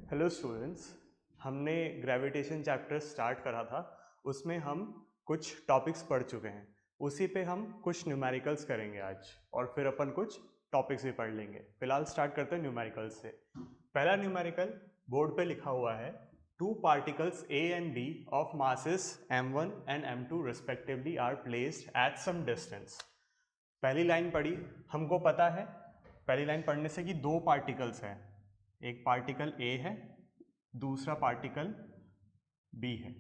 Hello students, हमने gravitation chapter start करा था। उसमें हम कुछ टॉपिक्स पढ़ चुके हैं। उसी पे हम कुछ न्यूमेरिकल्स करेंगे आज, और फिर अपन कुछ टॉपिक्स भी पढ़ लेंगे। फिलहाल स्टार्ट करते हैं न्यूमेरिकल्स से। पहला न्यूमेरिकल बोर्ड पे लिखा हुआ है, two particles A and B of masses m1 and m2 respectively are placed at some distance। पहली लाइन पढ़ी, हमको पता है पहली लाइन पढ़ने से कि दो पार्टिकल्स हैं, एक पार्टिकल A है, दूसरा पार्टिकल B है।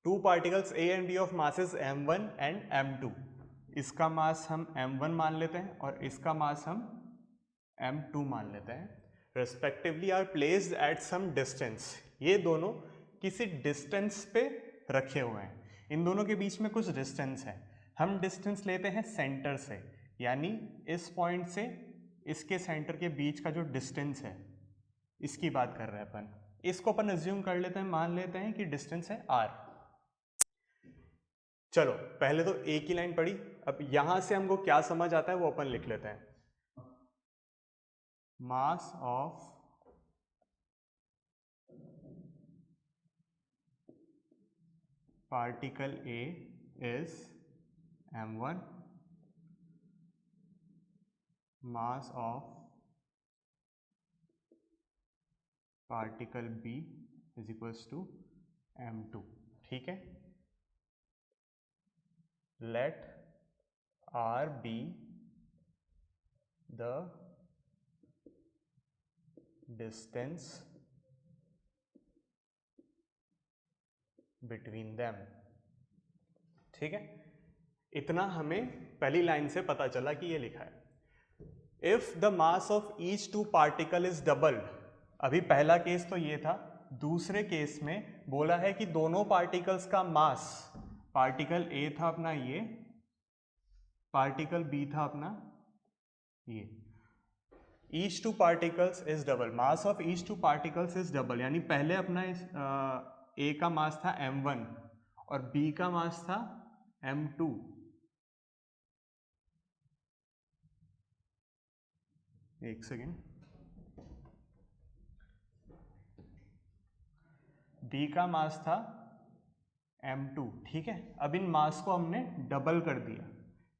Two particles A and B of masses m1 and m2। इसका मास हम m1 मान लेते हैं और इसका मास हम m2 मान लेते हैं। Respectively are placed at some distance. ये दोनों किसी डिस्टेंस पे रखे हुए हैं। इन दोनों के बीच में कुछ डिस्टेंस है। हम डिस्टेंस लेते हैं सेंटर से, यानी इस पॉइंट से इसके सेंटर के बीच का जो डिस्टेंस है, इसकी बात कर रहे हैं अपन। इसको अपन अज्यूम कर लेते हैं, मान लेते हैं कि डिस्टेंस है r। चलो पहले तो एक ही लाइन पढ़ी, अब यहां से हमको क्या समझ आता है वो अपन लिख लेते हैं। Mass of particle A is m1, mass of particle B is equals to m2। ठीक है, let r be the distance between them। ठीक है, इतना हमें पहली लाइन से पता चला कि ये लिखा है। If the mass of each two particle is doubled. अभी पहला केस तो ये था, दूसरे केस में बोला है कि दोनों पार्टिकल्स का मास, पार्टिकल A था अपना ये, पार्टिकल B था अपना ये। Each two particles is double, mass of each two particles is double, यानी पहले अपना इस A का मास था m1 और B का मास था m2। एक सेकेंड, B का मास था m2। ठीक है, अब इन मास को हमने डबल कर दिया।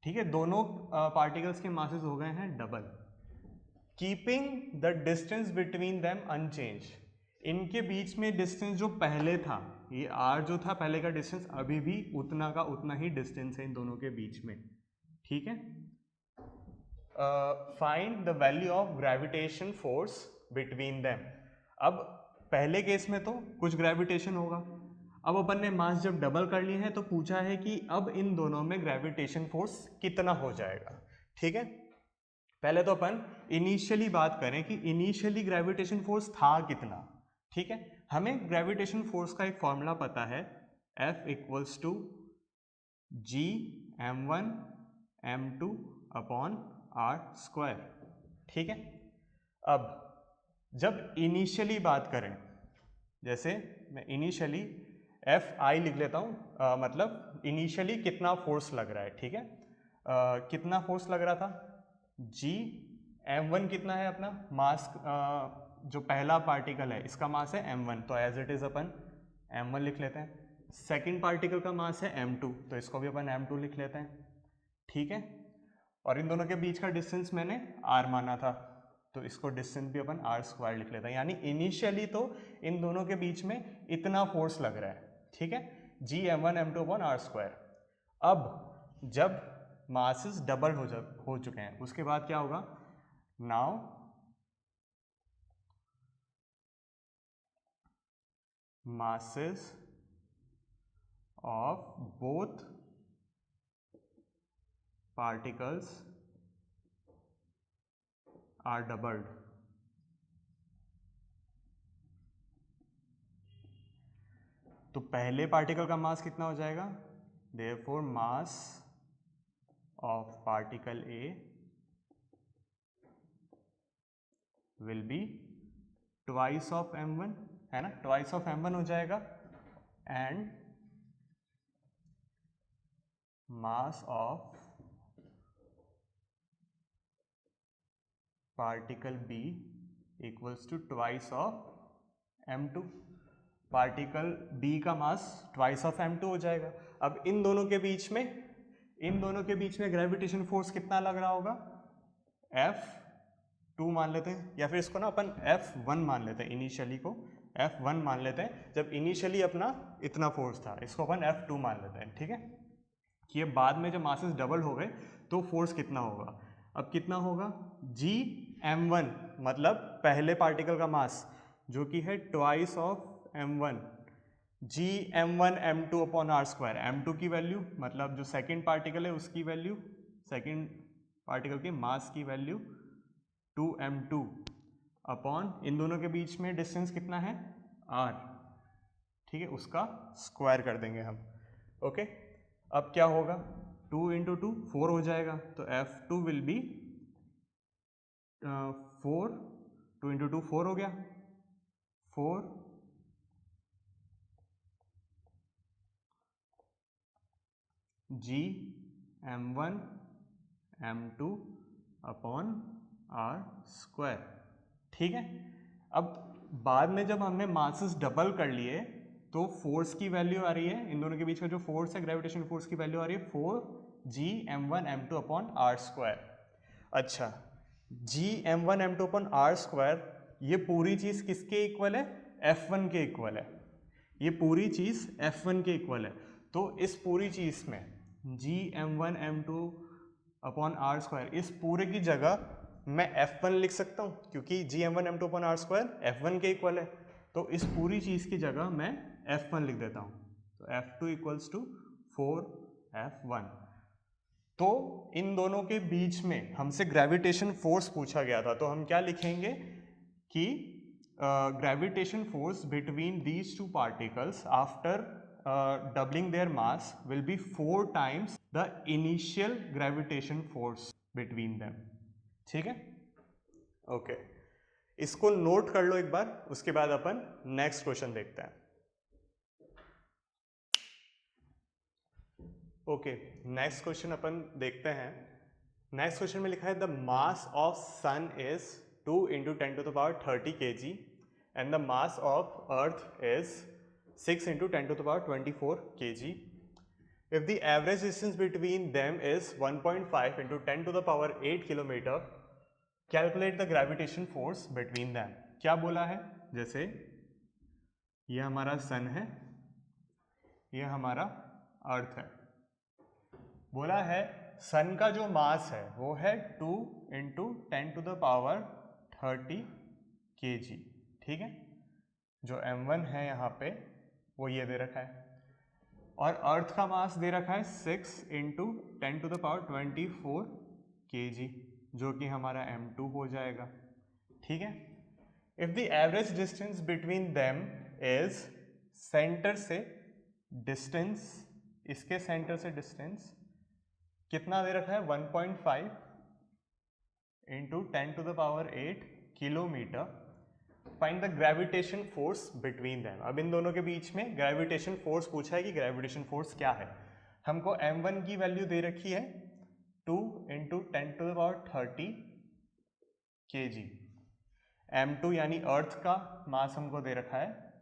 ठीक है, दोनों पार्टिकल्स के मासेस हो गए हैं double. Keeping the distance between them unchanged. इनके बीच में डिस्टेंस जो पहले था, ये r जो था पहले का डिस्टेंस, अभी भी उतना का उतना ही डिस्टेंस है इन दोनों के बीच में। ठीक है, find the value of gravitation force between them. अब पहले केस में तो कुछ ग्रेविटेशन होगा, अब अपन ने मास जब डबल कर लिए हैं तो पूछा है कि अब इन दोनों में ग्रेविटेशन फोर्स कितना हो जाएगा। ठीक है, पहले तो अपन इनिशियली बात करें कि इनिशियली ग्रेविटेशन फोर्स था कितना। ठीक है, हमें ग्रेविटेशन फोर्स का एक फॉर्मूला पता है, F equals to G m1 m2 upon r square. ठीक है, अब जब इनिशियली बात करें, जैसे मैं इनिशियली Fi लिख लेता हूँ, मतलब इनिशियली कितना फोर्स लग रहा है। ठीक है, कितना फोर्स लग रहा था, G m1 कितना है अपना मास, जो पहला पार्टिकल है इसका मास है m1, तो as it is upon m1 लिख लेते हैं। सेकेंड पार्टिकल का मास है m2, तो इसको भी अपन m2 लिख लेते हैं। ठीक है, और इन दोनों के बीच का डिस्टेंस मैंने r माना था, तो इसको डिस्टेंस भी अपन r स्क्वायर लिख लेते हैं। यानी इनिशियली तो इन दोनों के बीच में इतना फोर्स लग रहा है। ठीक है, जी m1 m2 upon r square. अब जब मासेस डबल हो चुके हैं, उसके बाद क्या होगा, now masses of both particles are doubled। तो पहले पार्टिकल का मास कितना हो जाएगा, therefore mass of particle A will be twice of m1, है ना, ट्वाइस ऑफ m1 हो जाएगा, and mass of particle B equals to twice of m2। Particle B का मास ट्वाइस ऑफ m2 हो जाएगा। अब इन दोनों के बीच में ग्रेविटेशन फोर्स कितना लग रहा होगा, F2 मान लेते हैं, या फिर इसको ना अपन F1 मान लेते हैं, इनिशियली को F1 मान लेते हैं। जब इनिशियली अपना इतना फोर्स था, इसको अपन F2 मान लेते हैं, ठीक है। कि ये बाद में जब मासेस डबल हो गए तो फोर्स कितना होगा। अब कितना होगा, Gm1 मतलब पहले पार्टिकल का मास जो कि है twice of m1, Gm1 m2 upon are square. m2 की वैल्यू मतलब जो सेकेंड पार्टिकल है उसकी वैल्यू, सेकेंड पार्टिकल के मास की वैल्यू 2m2 अपॉन इन दोनों के बीच में डिस्टेंस कितना है r, ठीक है, उसका स्क्वायर कर देंगे हम। ओके, अब क्या होगा, 2 इंटू 2 4 हो जाएगा, तो F2 विल बी 4, 2 इंटू 2 4 हो गया, 4 Gm1 m2 upon are square, ठीक है। अब बाद में जब हमने मासेस डबल कर लिए तो फोर्स की वैल्यू आ रही है, इन दोनों के बीच का जो फोर्स है ग्रेविटेशन फोर्स की वैल्यू आ रही है 4Gm1 m2 upon are square. अच्छा, Gm1 m2 upon are square, ये पूरी चीज़ किसके इक्वल है, F1 के इक्वल है। ये पूरी चीज़ F1 के इक्वल है, तो इस पूरी चीज़ में Gm1 m2 upon are square, इस पूरे की जगह मैं F1 लिख सकता हूँ क्योंकि Gm1 m2 upon are square F1 के इक्वल है। तो इस पूरी चीज़ की जगह मैं F1 लिख देता हूँ, तो F2 इक्वल्स टू 4F1। तो इन दोनों के बीच में हमसे ग्रेविटेशन फोर्स पूछा गया था, तो हम क्या लिखेंगे कि gravitation force between these two particles after doubling their mass will be 4 times the initial gravitation force between them, ठीक है। ओके, इसको नोट कर लो एक बार, उसके बाद अपन नेक्स्ट क्वेश्चन देखते हैं। ओके, नेक्स्ट क्वेश्चन अपन देखते हैं। नेक्स्ट क्वेश्चन में लिखा है the mass of sun is 2 into 10 to the power 30 kg and the mass of earth is 6 into 10 to the power 24 kg. If the average distance between them is 1.5 into 10 to the power 8 kilometer, calculate the gravitation force between them. क्या बोला है, जैसे ये हमारा सन है, ये हमारा अर्थ है। बोला है सन का जो मास है वो है 2 into 10 to the power 30 kg, ठीक है। जो m1 है यहाँ पे वो ये दे रखा है, और अर्थ का मास दे रखा है 6 into 10 to the power 24 kg, जो कि हमारा m2 हो जाएगा, ठीक है। If the average distance between them is, centre से डिस्टेंस, इसके सेंटर से डिस्टेंस कितना दे रखा है 1.5 into 10 to the power 8 kilometre. Find the gravitation force between them. अब इन दोनों के बीच में ग्रेविटेशन फोर्स पूछा है कि ग्रेविटेशन फोर्स क्या है। हमको m1 की वैल्यू दे रखी है 2 into 10 to the power 30 kg, m2 यानी अर्थ का मास हमको दे रखा है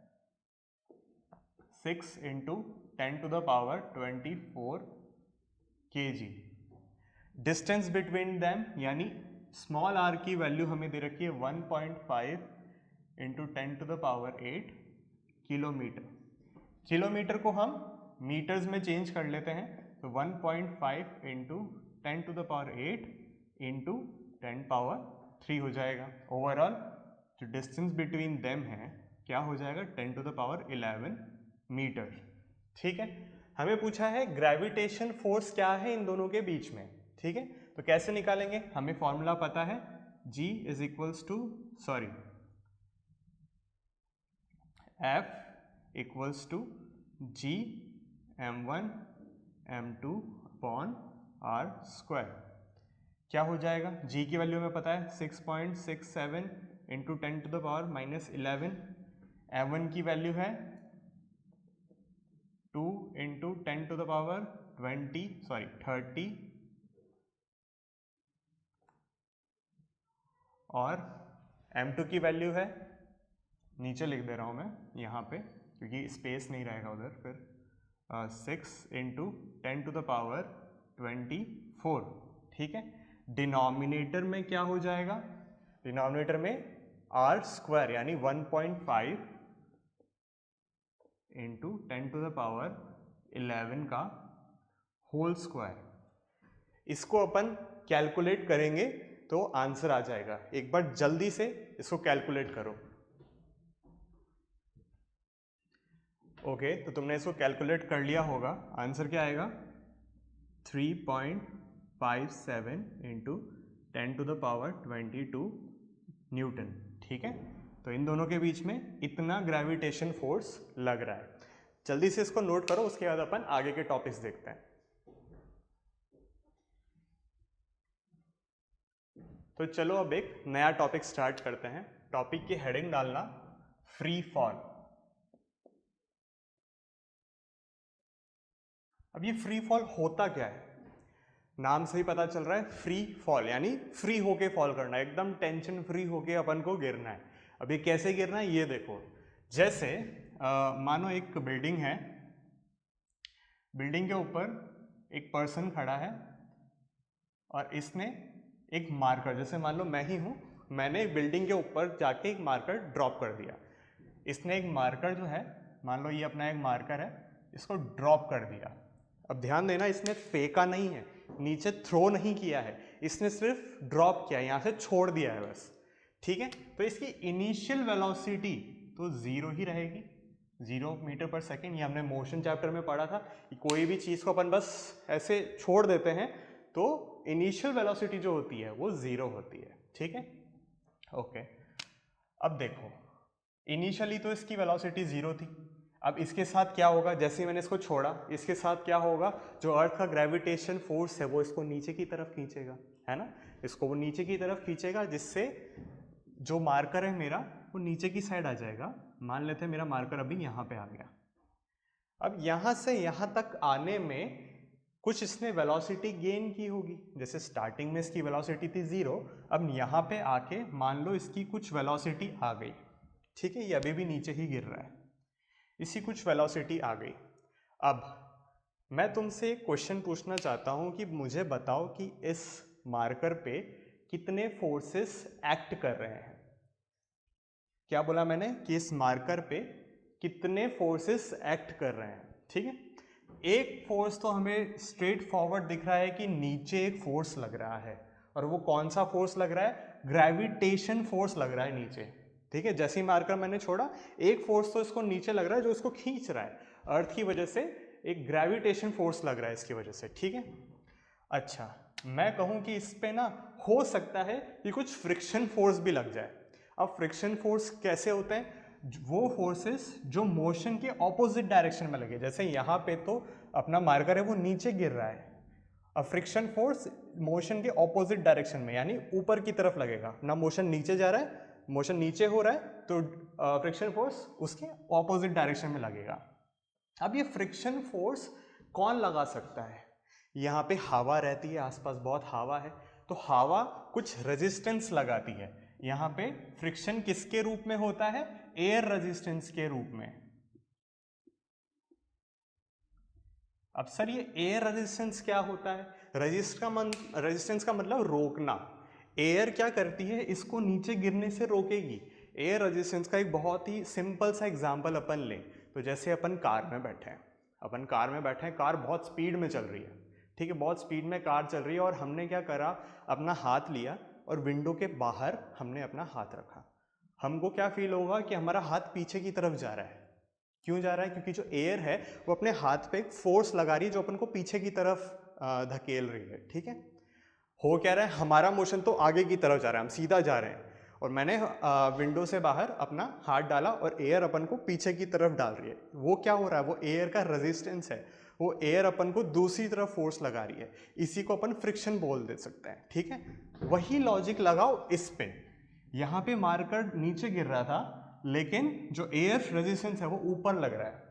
6 into 10 to the power 24 kg। Distance between them यानी स्मॉल r की वैल्यू हमें दे रखी है 1.5 into 10 to the power 8 kilometre. Kilometre को हम मीटर्स में चेंज कर लेते हैं, तो 1.5 into 10 to the power 8 into 10 power 3 हो जाएगा। ओवरऑल जो डिस्टेंस बिटवीन देम है क्या हो जाएगा 10 टू द पावर 11 मीटर, ठीक है। हमें पूछा है ग्रेविटेशन फोर्स क्या है इन दोनों के बीच में, ठीक है। तो कैसे निकालेंगे, हमें फॉर्मूला पता है, G is equals to F equals to Gm1 m2 upon are square. क्या हो जाएगा, G की वैल्यू हमें पता है 6.67 into 10 to the power -11, m1 की वैल्यू है 2 इंटू 10 टू द पावर 30 और m2 की वैल्यू है, नीचे लिख दे रहा हूँ मैं यहाँ पे क्योंकि स्पेस नहीं रहेगा उधर, फिर 6 इंटू 10⁻24, ठीक है। डिनोमिनेटर में क्या हो जाएगा, डिनोमिनेटर में r स्क्वायर यानी 1.5 इंटू 10⁻11 का होल स्क्वायर। इसको अपन कैलकुलेट करेंगे तो आंसर आ जाएगा। एक बार जल्दी से इसको कैलकुलेट करो। ओके, तो तुमने इसको कैलकुलेट कर लिया होगा। आंसर क्या आएगा, 3.57 इंटू 10⁻22 न्यूटन, ठीक है। तो इन दोनों के बीच में इतना ग्रेविटेशन फोर्स लग रहा है। जल्दी से इसको नोट करो, उसके बाद अपन आगे के टॉपिक्स देखते हैं। तो चलो अब एक नया टॉपिक स्टार्ट करते हैं। टॉपिक की हेडिंग डालना फ्री फॉल। अब ये फ्री फॉल होता क्या है, नाम से ही पता चल रहा है फ्री फॉल यानी फ्री होके फॉल करना, एकदम टेंशन फ्री होके अपन को गिरना है। अब ये कैसे गिरना है ये देखो। जैसे मानो एक बिल्डिंग है, बिल्डिंग के ऊपर एक पर्सन खड़ा है और इसने एक मार्कर, जैसे मान लो मैं ही हूँ, मैंने बिल्डिंग के ऊपर जाके एक मार्कर ड्रॉप कर दिया। इसने एक मार्कर जो है, मान लो ये अपना एक मार्कर है, इसको ड्रॉप कर दिया। अब ध्यान देना, इसने फेंका नहीं है, नीचे थ्रो नहीं किया है, इसने सिर्फ ड्रॉप किया, यहाँ से छोड़ दिया है बस, ठीक है। तो इसकी इनिशियल वेलोसिटी तो जीरो ही रहेगी, 0 मीटर पर सेकेंड। ये हमने मोशन चैप्टर में पढ़ा था कि कोई भी चीज़ को अपन बस ऐसे छोड़ देते हैं तो इनिशियल वेलोसिटी जो होती है वो जीरो होती है, ठीक है। ओके, अब देखो इनिशियली तो इसकी वेलोसिटी जीरो थी। अब इसके साथ क्या होगा, जैसे ही मैंने इसको छोड़ा, इसके साथ क्या होगा, जो अर्थ का ग्रेविटेशन फोर्स है वो इसको नीचे की तरफ खींचेगा, है ना। इसको वो नीचे की तरफ खींचेगा, जिससे जो मार्कर है मेरा वो नीचे की साइड आ जाएगा। मान लेते हैं मेरा मार्कर अभी यहाँ पे आ गया। अब यहाँ से यहाँ तक आने में कुछ इसने वेलोसिटी गेन की होगी। जैसे स्टार्टिंग में इसकी वेलोसिटी थी 0, अब यहाँ पे आके मान लो इसकी कुछ वेलोसिटी आ गई, ठीक है। ये अभी भी नीचे ही गिर रहा है, इसकी कुछ वेलोसिटी आ गई। अब मैं तुमसे एक क्वेश्चन पूछना चाहता हूँ कि मुझे बताओ कि इस मार्कर पे कितने फोर्सेस एक्ट कर रहे हैं। क्या बोला मैंने कि इस मार्कर पे कितने फोर्सेस एक्ट कर रहे हैं, ठीक है। एक फोर्स तो हमें स्ट्रेट फॉरवर्ड दिख रहा है कि नीचे एक फोर्स लग रहा है, और वो कौन सा फोर्स लग रहा है, ग्रेविटेशन फोर्स लग रहा है नीचे, ठीक है। जैसे ही मार्कर मैंने छोड़ा, एक फोर्स तो इसको नीचे लग रहा है जो इसको खींच रहा है, अर्थ की वजह से एक ग्रेविटेशन फोर्स लग रहा है इसकी वजह से, ठीक है। अच्छा, मैं कहूँ कि इस पे ना हो सकता है कि कुछ फ्रिक्शन फोर्स भी लग जाए। अब फ्रिक्शन फोर्स कैसे होते हैं, वो फोर्सेस जो मोशन के ऑपोजिट डायरेक्शन में लगे। जैसे यहाँ पे तो अपना मार्कर है वो नीचे गिर रहा है, अब फ्रिक्शन फोर्स मोशन के ऑपोजिट डायरेक्शन में यानी ऊपर की तरफ लगेगा ना। मोशन नीचे जा रहा है, मोशन नीचे हो रहा है, तो फ्रिक्शन फोर्स उसके ऑपोजिट डायरेक्शन में लगेगा। अब ये फ्रिक्शन फोर्स कौन लगा सकता है, यहाँ पे हवा रहती है, आसपास बहुत हवा है, तो हवा कुछ रेजिस्टेंस लगाती है। यहाँ पे फ्रिक्शन किसके रूप में होता है, एयर रेजिस्टेंस के रूप में। अब सर ये एयर रेजिस्टेंस क्या होता है, रेजिस्टेंस का मतलब रोकना। एयर क्या करती है, इसको नीचे गिरने से रोकेगी। एयर रेजिस्टेंस का एक बहुत ही सिंपल सा एग्जांपल अपन लें तो जैसे अपन कार में बैठे हैं, कार बहुत स्पीड में चल रही है, ठीक है, बहुत स्पीड में कार चल रही है, और हमने क्या करा, अपना हाथ लिया और विंडो के बाहर हमने अपना हाथ रखा। हमको क्या फील होगा कि हमारा हाथ पीछे की तरफ जा रहा है। क्यों जा रहा है, क्योंकि जो एयर है वो अपने हाथ पे एक फोर्स लगा रही है जो अपन को पीछे की तरफ धकेल रही है, ठीक है। हो क्या रहा है, हमारा मोशन तो आगे की तरफ जा रहा है, हम सीधा जा रहे हैं, और मैंने विंडो से बाहर अपना हाथ डाला और एयर अपन को पीछे की तरफ डाल रही है। वो क्या हो रहा है, वो एयर का रेजिस्टेंस है, वो एयर अपन को दूसरी तरफ फोर्स लगा रही है। इसी को अपन फ्रिक्शन बोल दे सकते हैं, ठीक है। वही लॉजिक लगाओ इस पे, यहाँ पे मार्कर नीचे गिर रहा था लेकिन जो एयर रेजिस्टेंस है वो ऊपर लग रहा है।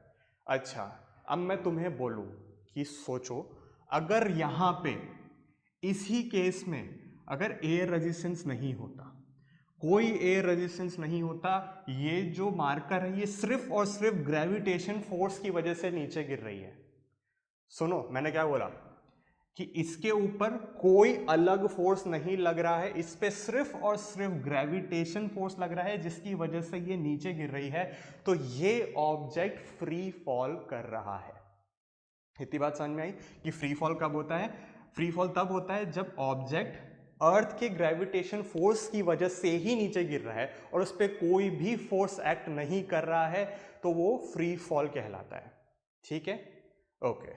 अच्छा, अब मैं तुम्हें बोलूं कि सोचो, अगर यहाँ पे इसी केस में अगर एयर रेजिस्टेंस नहीं होता, कोई एयर रेजिस्टेंस नहीं होता। ये जो मार्कर है ये सिर्फ और सिर्फ ग्रेविटेशन फोर्स की वजह से नीचे गिर रही है। सुनो मैंने क्या बोला कि इसके ऊपर कोई अलग फोर्स नहीं लग रहा है, इस पे सिर्फ और सिर्फ ग्रेविटेशन फोर्स लग रहा है जिसकी वजह से ये नीचे गिर रही है। तो ये ऑब्जेक्ट फ्री फॉल कर रहा है। इतनी बात समझ में आई कि फ्री फॉल कब होता है? फ्री फॉल तब होता है जब ऑब्जेक्ट अर्थ के ग्रेविटेशन फोर्स की वजह से ही नीचे गिर रहा है और उस पर कोई भी फोर्स एक्ट नहीं कर रहा है, तो वो फ्री फॉल कहलाता है। ठीक है, ओके।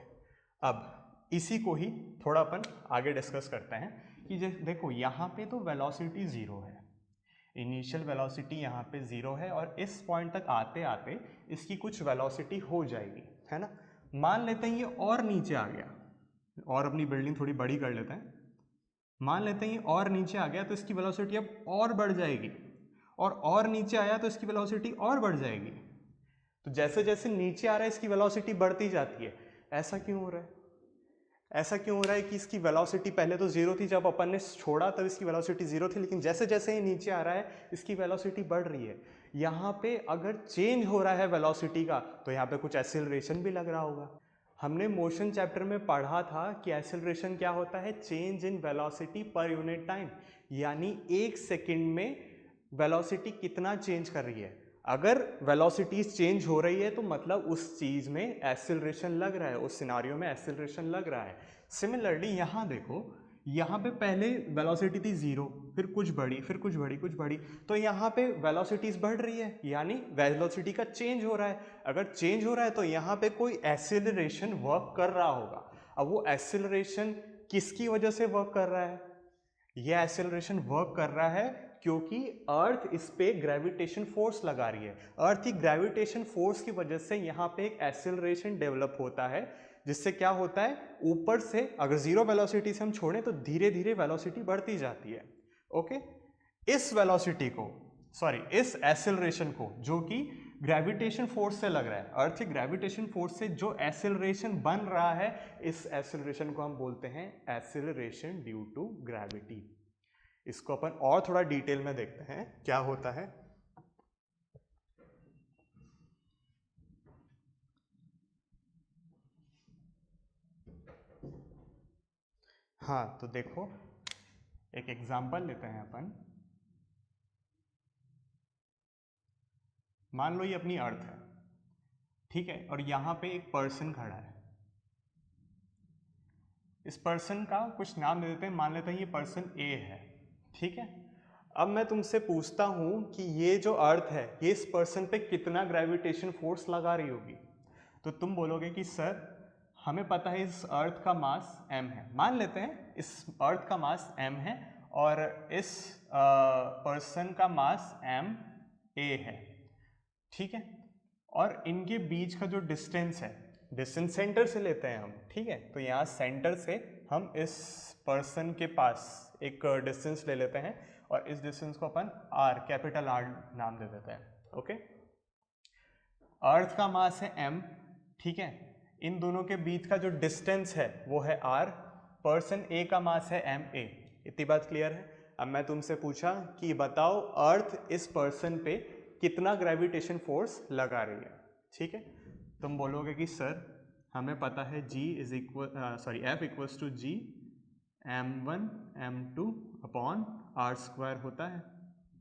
अब इसी को ही थोड़ा अपन आगे डिस्कस करते हैं कि देखो यहाँ पे तो वेलोसिटी ज़ीरो है, इनिशियल वेलोसिटी यहाँ पे ज़ीरो है और इस पॉइंट तक आते आते इसकी कुछ वेलोसिटी हो जाएगी, है ना। मान लेते हैं ये और नीचे आ गया, और अपनी बिल्डिंग थोड़ी बड़ी कर लेते हैं। मान लेते हैं ये और नीचे आ गया तो इसकी वेलोसिटी अब और बढ़ जाएगी, और नीचे आया तो इसकी वेलोसिटी और बढ़ जाएगी। तो जैसे जैसे नीचे आ रहा है इसकी वेलोसिटी बढ़ती जाती है। ऐसा क्यों हो रहा है? ऐसा क्यों हो रहा है कि इसकी वेलोसिटी पहले तो जीरो थी, जब अपन ने छोड़ा तब इसकी वेलोसिटी जीरो थी, लेकिन जैसे जैसे ये नीचे आ रहा है इसकी वेलोसिटी बढ़ रही है। यहाँ पे अगर चेंज हो रहा है वेलोसिटी का तो यहाँ पे कुछ एक्सेलरेशन भी लग रहा होगा। हमने मोशन चैप्टर में पढ़ा था कि एक्सेलरेशन क्या होता है? Change in velocity per unit time, यानी एक सेकेंड में वेलोसिटी कितना चेंज कर रही है। अगर वेलोसिटीज चेंज हो रही है तो मतलब उस चीज़ में एक्सेलरेशन लग रहा है, उस सिनारियो में एक्सेलरेशन लग रहा है। सिमिलरली यहाँ देखो, यहाँ पे पहले वेलोसिटी थी जीरो, फिर कुछ बढ़ी, फिर कुछ बढ़ी, कुछ बढ़ी, तो यहाँ पे वेलोसिटीज बढ़ रही है, यानी वेलोसिटी का चेंज हो रहा है। अगर चेंज हो रहा है तो यहाँ पे कोई एक्सेलरेशन वर्क कर रहा होगा। अब वो एक्सेलरेशन किसकी वजह से वर्क कर रहा है? ये एक्सेलरेशन वर्क कर रहा है क्योंकि अर्थ इस पे ग्रेविटेशन फोर्स लगा रही है। अर्थ की ग्रेविटेशन फोर्स की वजह से यहाँ पे एक एक्सेलरेशन डेवलप होता है, जिससे क्या होता है, ऊपर से अगर जीरो वेलोसिटी से हम छोड़ें तो धीरे धीरे वेलोसिटी बढ़ती जाती है। ओके, इस वेलोसिटी को, सॉरी इस एक्सेलरेशन को, जो कि ग्रेविटेशन फोर्स से लग रहा है, अर्थ की ग्रेविटेशन फोर्स से जो एक्सेलरेशन बन रहा है, इस एक्सेलरेशन को हम बोलते हैं एक्सेलरेशन ड्यू टू ग्रेविटी। इसको अपन और थोड़ा डिटेल में देखते हैं क्या होता है। हाँ तो देखो, एक एग्जांपल लेते हैं अपन। मान लो ये अपनी अर्थ है, ठीक है, और यहाँ पे एक पर्सन खड़ा है। इस पर्सन का कुछ नाम दे देते हैं, मान लेते हैं ये पर्सन ए है, ठीक है। अब मैं तुमसे पूछता हूँ कि ये जो अर्थ है ये इस पर्सन पे कितना ग्रेविटेशन फोर्स लगा रही होगी, तो तुम बोलोगे कि सर हमें पता है इस अर्थ का मास m है। मान लेते हैं इस अर्थ का मास m है और इस पर्सन का मास m a है, ठीक है। और इनके बीच का जो डिस्टेंस है, डिस्टेंस सेंटर से लेते हैं हम, ठीक है। तो यहाँ सेंटर से हम इस पर्सन के पास एक डिस्टेंस ले लेते हैं और इस डिस्टेंस को अपन r, कैपिटल R नाम दे देते हैं, ओके। अर्थ का मास है m, ठीक है। इन दोनों के बीच का जो डिस्टेंस है वो है r, पर्सन a का मास है ma। इतनी बात क्लियर है? अब मैं तुमसे पूछा कि बताओ अर्थ इस पर्सन पे कितना ग्रेविटेशन फोर्स लगा रही है, ठीक है। तुम बोलोगे कि सर हमें पता है G is equal, sorry F equals to G m1 m2 upon r square होता है,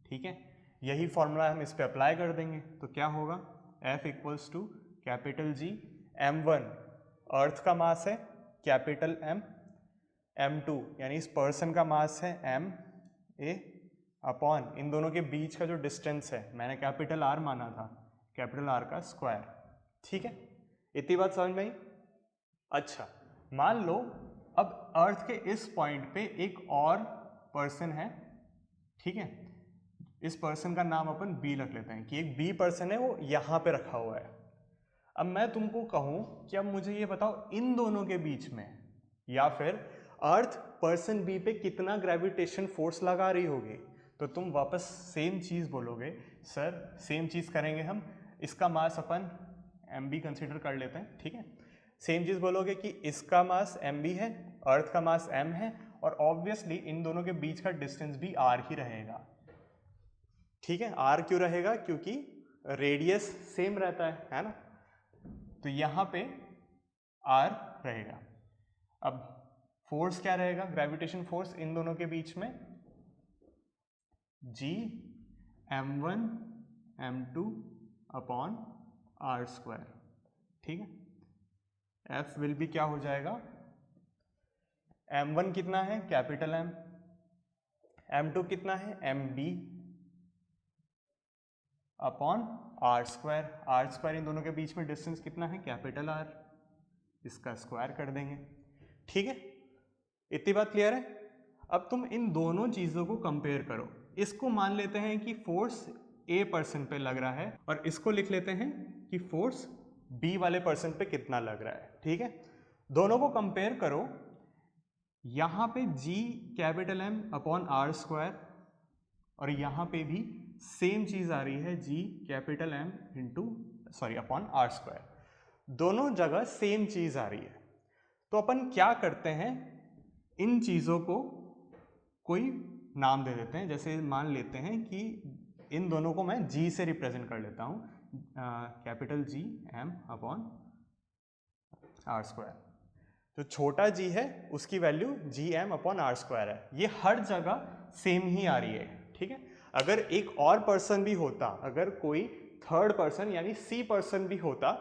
ठीक है। यही फॉर्मूला हम इस पे अप्लाई कर देंगे तो क्या होगा, F equals to capital G m1 earth का मास है, कैपिटल M, m2 यानी इस पर्सन का मास है m a, अपॉन इन दोनों के बीच का जो डिस्टेंस है, मैंने कैपिटल R माना था, कैपिटल R का स्क्वायर, ठीक है। इतनी बात समझ में आई? अच्छा, मान लो अब अर्थ के इस पॉइंट पे एक और पर्सन है, ठीक है। इस पर्सन का नाम अपन बी रख लेते हैं कि एक बी पर्सन है, वो यहाँ पे रखा हुआ है। अब मैं तुमको कहूँ कि अब मुझे ये बताओ इन दोनों के बीच में, या फिर अर्थ पर्सन बी पे कितना ग्रेविटेशन फोर्स लगा रही होगी, तो तुम वापस सेम चीज़ बोलोगे। सर सेम चीज़ करेंगे हम, इसका मास अपन एम बी कंसिडर कर लेते हैं, ठीक है। सेम चीज़ बोलोगे कि इसका मास एम बी है, अर्थ का मास एम है, और ऑब्वियसली इन दोनों के बीच का डिस्टेंस भी आर ही रहेगा। ठीक है, आर क्यों रहेगा, क्योंकि रेडियस सेम रहता है ना, तो यहाँ पे आर रहेगा। अब फोर्स क्या रहेगा, ग्रेविटेशन फोर्स इन दोनों के बीच में जी m1 m2 upon are square. ठीक है, F विल भी क्या हो जाएगा, m1 कितना है कैपिटल M, m2 कितना है mb upon are square. R square इन दोनों के बीच में डिस्टेंस कितना है कैपिटल R, इसका स्क्वायर कर देंगे। ठीक है, इतनी बात क्लियर है। अब तुम इन दोनों चीज़ों को कंपेयर करो, इसको मान लेते हैं कि फोर्स A पर्सन पे लग रहा है और इसको लिख लेते हैं कि फोर्स B वाले पर्सन पे कितना लग रहा है। ठीक है, दोनों को कंपेयर करो, यहाँ पे G capital M upon are square और यहाँ पे भी सेम चीज़ आ रही है G capital M upon are square, दोनों जगह सेम चीज़ आ रही है। तो अपन क्या करते हैं, इन चीज़ों को कोई नाम दे देते हैं। जैसे मान लेते हैं कि इन दोनों को मैं G से रिप्रेजेंट कर लेता हूँ, capital G M upon are square. जो छोटा g है उसकी value G M upon are square है। ये हर जगह सेम ही आ रही है। ठीक है, अगर एक और पर्सन भी होता, अगर कोई थर्ड पर्सन यानी सी पर्सन भी होता,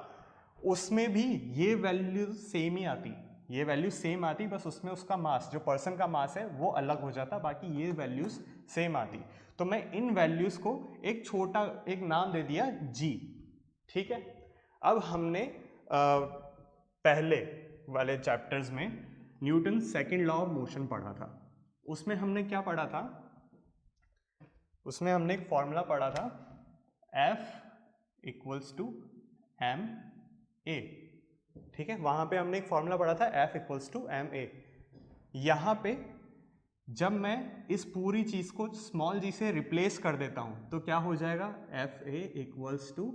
उसमें भी ये वैल्यू सेम ही आती, ये वैल्यू सेम आती, बस उसमें उसका मास, जो पर्सन का मास है वो अलग हो जाता, बाकी ये वैल्यूज सेम आती। तो मैं इन वैल्यूज को एक छोटा एक नाम दे दिया g। ठीक है, अब हमने पहले वाले चैप्टर्स में Newton second law of motion पढ़ा था, उसमें हमने क्या पढ़ा था, उसमें हमने एक फॉर्मूला पढ़ा था F equals to M a. ठीक है, वहां पे हमने एक फॉर्मूला पढ़ा था F equals to M a. यहाँ पे जब मैं इस पूरी चीज को स्मॉल g से रिप्लेस कर देता हूं तो क्या हो जाएगा, F A equals to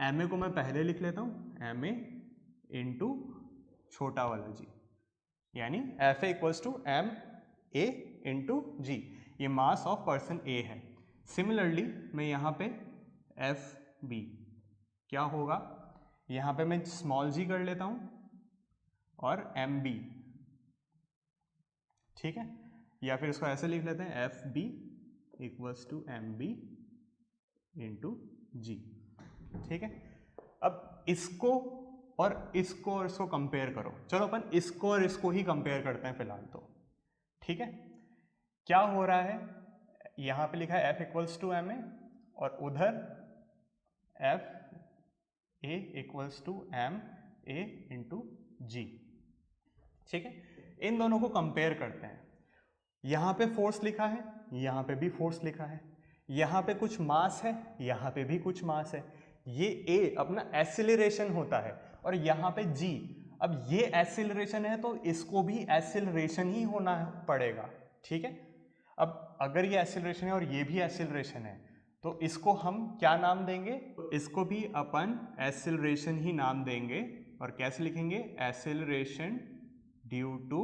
M a को मैं पहले लिख लेता हूं एम ए इंटू छोटा वाला g, यानी F A equals to M A into G, ये मास ऑफ पर्सन ए है। सिमिलरली मैं यहाँ पे एफ बी क्या होगा, यहाँ पे मैं स्मॉल g कर लेता हूँ और एम बी। ठीक है, या फिर इसको ऐसे लिख लेते हैं F B equals to M B into G. ठीक है, अब इसको और इसको कंपेयर करो। चलो अपन इसको और इसको ही कंपेयर करते हैं फिलहाल तो। ठीक है, क्या हो रहा है, यहाँ पे लिखा है F equals to M A और उधर F A equals to M A into G. ठीक है, इन दोनों को कंपेयर करते हैं। यहाँ पे फोर्स लिखा है, यहाँ पे भी फोर्स लिखा है, यहाँ पे कुछ मास है, यहाँ पे भी कुछ मास है। ये A अपना एक्सीलरेशन होता है और यहाँ पे G, अब ये एक्सीलरेशन है तो इसको भी एक्सीलरेशन ही होना पड़ेगा। ठीक है, अब अगर ये एक्सीलरेशन है और ये भी एक्सीलरेशन है तो इसको हम क्या नाम देंगे, तो इसको भी अपन एक्सीलरेशन ही नाम देंगे। और कैसे लिखेंगे, एक्सीलरेशन ड्यू टू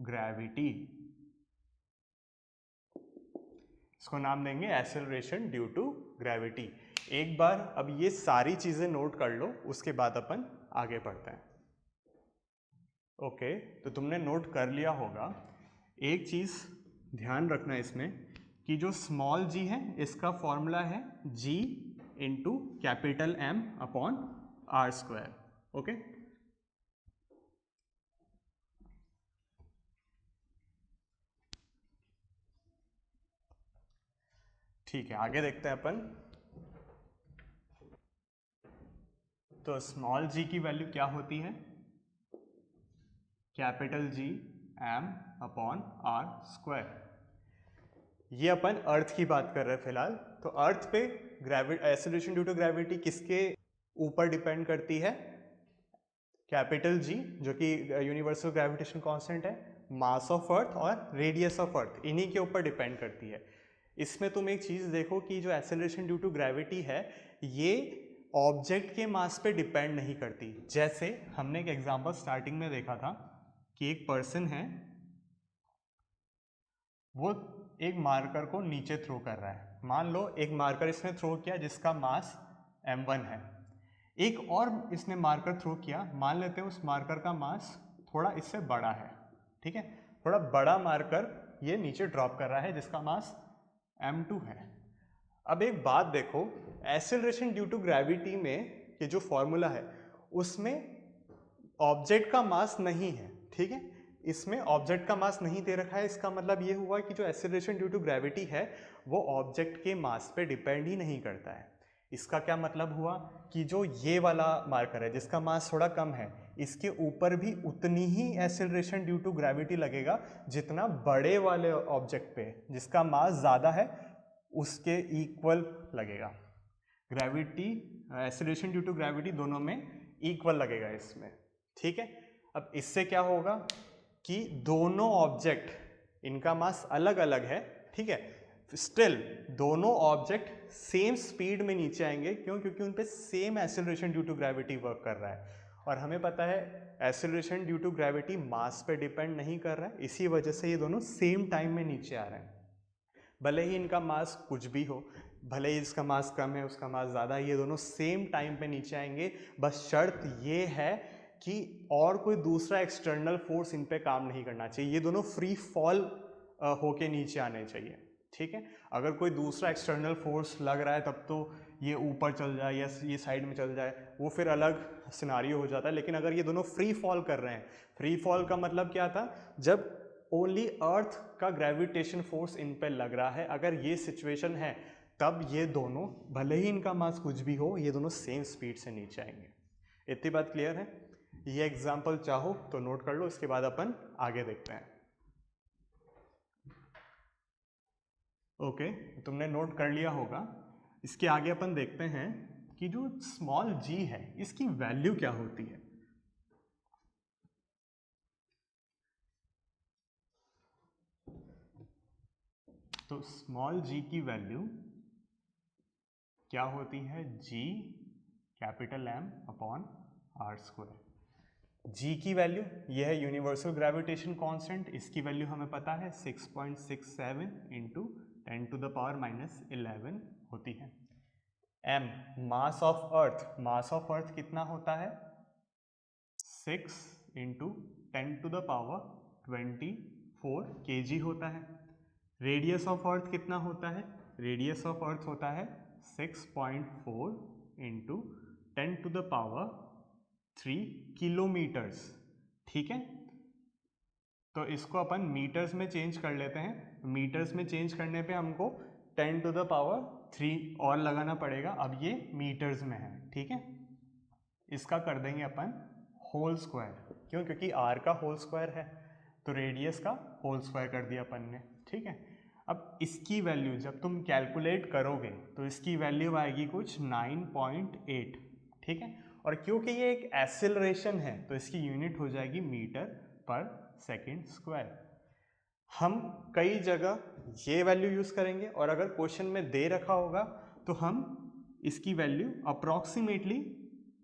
ग्रेविटी, इसको नाम देंगे एक्सेलरेशन ड्यू टू ग्रेविटी। एक बार अब ये सारी चीजें नोट कर लो, उसके बाद अपन आगे बढ़ते हैं। ओके, तो तुमने नोट कर लिया होगा। एक चीज ध्यान रखना इसमें कि जो स्मॉल g है इसका फॉर्मूला है g into capital M upon are square. Okay, ठीक है, आगे देखते हैं अपन। तो स्मॉल g की वैल्यू क्या होती है, capital G M upon are square. ये अपन अर्थ की बात कर रहे हैं फिलहाल। तो अर्थ पे एक्सेलरेशन ड्यू टू ग्रेविटी किसके ऊपर डिपेंड करती है, कैपिटल G जो कि यूनिवर्सल ग्रेविटेशन कांस्टेंट है, मास ऑफ अर्थ और रेडियस ऑफ अर्थ, इन्हीं के ऊपर डिपेंड करती है। इसमें तुम एक चीज देखो कि जो एक्सेलरेशन ड्यू टू ग्रेविटी है ये ऑब्जेक्ट के मास पे डिपेंड नहीं करती। जैसे हमने एक एग्जांपल स्टार्टिंग में देखा था कि एक पर्सन है, वो एक मार्कर को नीचे थ्रो कर रहा है, मान लो एक मार्कर इसने थ्रो किया जिसका मास m1 है, एक और इसने मार्कर थ्रो किया, मान लेते हैं उस मार्कर का मास थोड़ा इससे बड़ा है, ठीक है, थोड़ा बड़ा मार्कर ये नीचे ड्रॉप कर रहा है जिसका मास m2 है। अब एक बात देखो, एक्सेलरेशन ड्यू टू ग्रेविटी में ये जो फॉर्मूला है उसमें ऑब्जेक्ट का मास नहीं है, ठीक है, इसमें ऑब्जेक्ट का मास नहीं दे रखा है, इसका मतलब ये हुआ कि जो एक्सेलरेशन ड्यू टू ग्रेविटी है वो ऑब्जेक्ट के मास पे डिपेंड ही नहीं करता है। इसका क्या मतलब हुआ कि जो ये वाला मार्कर है जिसका मास थोड़ा कम है, इसके ऊपर भी उतनी ही एक्सेलरेशन ड्यू टू ग्रेविटी लगेगा जितना बड़े वाले ऑब्जेक्ट पे जिसका मास ज़्यादा है उसके इक्वल लगेगा। Gravity acceleration due to gravity दोनों में इक्वल लगेगा इसमें, ठीक है। अब इससे क्या होगा कि दोनों ऑब्जेक्ट इनका मास अलग अलग है, ठीक है, स्टिल दोनों ऑब्जेक्ट सेम स्पीड में नीचे आएंगे, क्यों? क्योंकि उन पे same acceleration due to gravity work कर रहा है, और हमें पता है acceleration due to gravity mass पे डिपेंड नहीं कर रहा है, इसी वजह से ये दोनों सेम टाइम में नीचे आ रहे हैं। भले ही इनका मास कुछ भी हो, भले ही इसका मास कम है उसका मास ज़्यादा है, ये दोनों सेम टाइम पे नीचे आएंगे, बस शर्त ये है कि और कोई दूसरा एक्सटर्नल फोर्स इन पे काम नहीं करना चाहिए, ये दोनों फ्री फॉल होके नीचे आने चाहिए, ठीक है। अगर कोई दूसरा एक्सटर्नल फोर्स लग रहा है तब तो ये ऊपर चल जाए या ये साइड में चल जाए, वो फिर अलग सिनारियो हो जाता है। लेकिन अगर ये दोनों फ्री फॉल कर रहे हैं, फ्री फॉल का मतलब क्या था, जब ओनली अर्थ का ग्रेविटेशन फोर्स इन पे लग रहा है, अगर ये सिचुएशन है तब ये दोनों भले ही इनका मास कुछ भी हो, ये दोनों सेम स्पीड से नीचे आएंगे। इतनी बात क्लियर है? ये एग्जाम्पल चाहो तो नोट कर लो, इसके बाद अपन आगे देखते हैं। ओके, तुमने नोट कर लिया होगा। इसके आगे अपन देखते हैं कि जो स्मॉल g है इसकी वैल्यू क्या होती है। तो स्मॉल g की वैल्यू क्या होती है, g capital M upon r square. g की वैल्यू ये है यूनिवर्सल ग्रेविटेशन कांस्टेंट, इसकी वैल्यू हमें पता है 6.67 इंटू 10 टू द पावर -11 होती है। m mass of earth, mass of earth कितना होता है, 6 into 10 to the power 24 kg होता है। रेडियस ऑफ अर्थ कितना होता है, रेडियस ऑफ अर्थ होता है 6.4 into 10 to the power 3 kilometres, ठीक है। तो इसको अपन मीटर्स में चेंज कर लेते हैं, मीटर्स में चेंज करने पे हमको 10 टू द पावर 3 और लगाना पड़ेगा, अब ये मीटर्स में है, ठीक है। इसका कर देंगे अपन होल स्क्वायर, क्यों? क्योंकि r का होल स्क्वायर है, तो रेडियस का होल स्क्वायर कर दिया अपन ने, ठीक है। अब इसकी वैल्यू जब तुम कैलकुलेट करोगे तो इसकी वैल्यू आएगी कुछ 9.8, ठीक है। और क्योंकि ये एक एक्सेलरेशन है तो इसकी यूनिट हो जाएगी मीटर पर सेकेंड स्क्वायर। हम कई जगह ये वैल्यू यूज़ करेंगे, और अगर क्वेश्चन में दे रखा होगा तो हम इसकी वैल्यू अप्रॉक्सीमेटली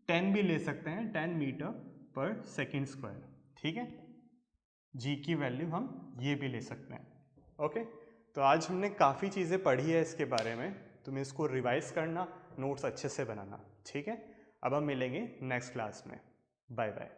10 भी ले सकते हैं, 10 मीटर पर सेकेंड स्क्वायर, ठीक है। जी की वैल्यू हम ये भी ले सकते हैं। ओके, तो आज हमने काफ़ी चीज़ें पढ़ी है इसके बारे में, तुम्हें इसको रिवाइज करना, नोट्स अच्छे से बनाना, ठीक है। अब हम मिलेंगे नेक्स्ट क्लास में, बाय बाय।